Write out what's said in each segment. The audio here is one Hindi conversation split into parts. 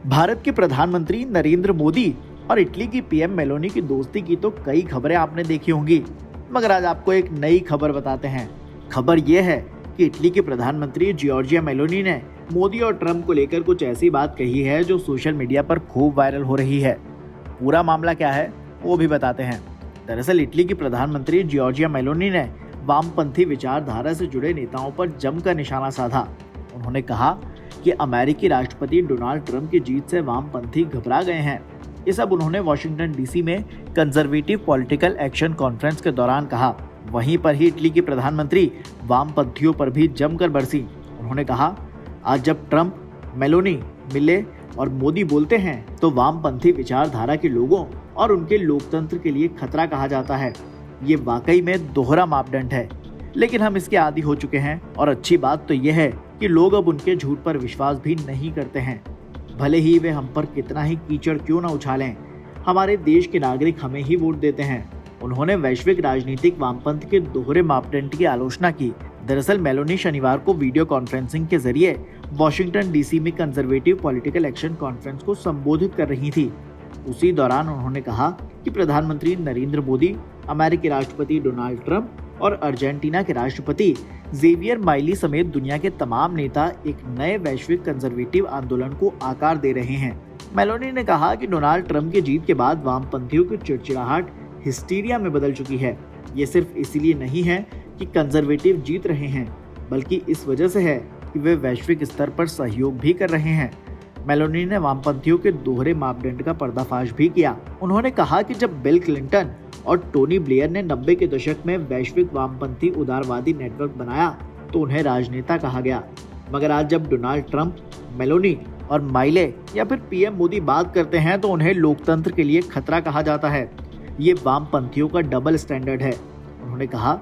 भारत के प्रधानमंत्री नरेंद्र मोदी और इटली की पीएम मेलोनी की दोस्ती की तो कई खबरें आपने देखी होंगी, मगर आज आपको एक नई खबर बताते हैं। खबर ये है कि इटली के प्रधानमंत्री जॉर्जिया मेलोनी ने मोदी और ट्रंप को लेकर कुछ ऐसी बात कही है जो सोशल मीडिया पर खूब वायरल हो रही है। पूरा मामला क्या है वो भी बताते हैं। दरअसल इटली की प्रधानमंत्री जॉर्जिया मेलोनी ने वामपंथी विचारधारा से जुड़े नेताओं पर जमकर निशाना साधा। उन्होंने कहा कि अमेरिकी राष्ट्रपति डोनाल्ड ट्रंप की जीत से वामपंथी घबरा गए हैं। ये सब उन्होंने वाशिंगटन डीसी में कंजर्वेटिव पॉलिटिकल एक्शन कॉन्फ्रेंस के दौरान कहा। वहीं पर ही इटली की प्रधानमंत्री वामपंथियों पर भी जमकर बरसी। उन्होंने कहा, आज जब ट्रंप, मेलोनी मिले और मोदी बोलते हैं तो वामपंथी विचारधारा के लोगों और उनके लोकतंत्र के लिए खतरा कहा जाता है। ये वाकई में दोहरा मापदंड है, लेकिन हम इसके आदी हो चुके हैं और अच्छी बात तो यह है कि लोग अब उनके झूठ पर विश्वास भी नहीं करते हैं, भले ही वे हम पर कितना ही कीचड़ क्यों न उछालें। हमारे देश के नागरिक हमें ही वोट देते हैं। उन्होंने वैश्विक राजनीतिक वामपंथ के दोहरे मापदंड की आलोचना की। दरअसल मेलोनी शनिवार को वीडियो कॉन्फ्रेंसिंग के जरिए वॉशिंगटन डीसी में कंजर्वेटिव पॉलिटिकल एक्शन कॉन्फ्रेंस को संबोधित कर रही थी। उसी दौरान उन्होंने कहा कि प्रधानमंत्री नरेंद्र मोदी, अमेरिकी राष्ट्रपति डोनाल्ड ट्रंप और अर्जेंटीना के राष्ट्रपति जेवियर माइली समेत दुनिया के तमाम नेता एक नए वैश्विक कंजर्वेटिव आंदोलन को आकार दे रहे हैं। मेलोनी ने कहा कि डोनाल्ड ट्रंप की जीत के बाद वामपंथियों की चिड़चिड़ाहट हिस्टीरिया में बदल चुकी है। ये सिर्फ इसलिए नहीं है कि कंजर्वेटिव जीत रहे हैं, बल्कि इस वजह से है कि वे वैश्विक स्तर पर सहयोग भी कर रहे हैं। मेलोनी ने वामपंथियों के दोहरे मापदंड का पर्दाफाश भी किया। उन्होंने कहा कि जब बिल क्लिंटन और टोनी ब्लेयर ने 90 के दशक में वैश्विक वामपंथी उदारवादी नेटवर्क बनाया तो उन्हें राजनेता कहा गया, मगर आज जब डोनाल्ड ट्रंप, मेलोनी और माइले या फिर पीएम मोदी बात करते हैं तो उन्हें लोकतंत्र के लिए खतरा कहा जाता है। ये वामपंथियों का डबल स्टैंडर्ड है। उन्होंने कहा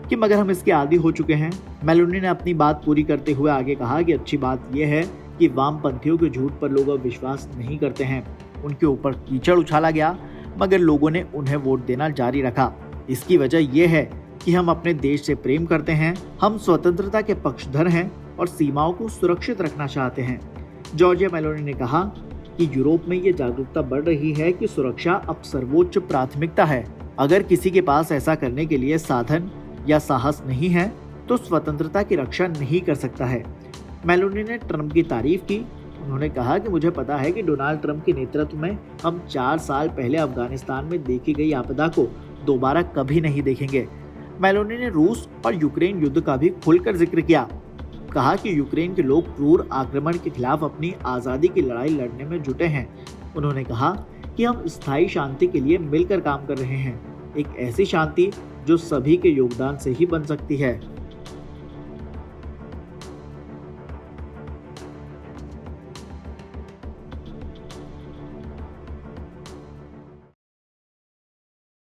कि मगर हम इसके आदी हो चुके हैं। मेलोनी ने अपनी बात पूरी करते हुए आगे कहा कि अच्छी बात यह है कि वामपंथियों के झूठ पर लोग अब विश्वास नहीं करते हैं। उनके ऊपर कीचड़ उछाला गया, मगर लोगों ने उन्हें वोट देना जारी रखा। इसकी वजह यह है कि हम अपने देश से प्रेम करते हैं, हम स्वतंत्रता के पक्षधर हैं और सीमाओं को सुरक्षित रखना चाहते हैं। जॉर्जिया मेलोनी ने कहा कि यूरोप में ये जागरूकता बढ़ रही है कि सुरक्षा अब सर्वोच्च प्राथमिकता है। अगर किसी के पास ऐसा करने के लिए साधन या साहस नहीं है तो स्वतंत्रता की रक्षा नहीं कर सकता है। मेलोनी ने ट्रंप की तारीफ की। उन्होंने कहा कि मुझे पता है कि डोनाल्ड ट्रंप के नेतृत्व में हम 4 साल पहले अफगानिस्तान में देखी गई आपदा को दोबारा कभी नहीं देखेंगे। मेलोनी ने रूस और यूक्रेन युद्ध का भी खुलकर जिक्र किया। कहा कि यूक्रेन के लोग क्रूर आक्रमण के खिलाफ अपनी आज़ादी की लड़ाई लड़ने में जुटे हैं। उन्होंने कहा कि हम स्थायी शांति के लिए मिलकर काम कर रहे हैं, एक ऐसी शांति जो सभी के योगदान से ही बन सकती है।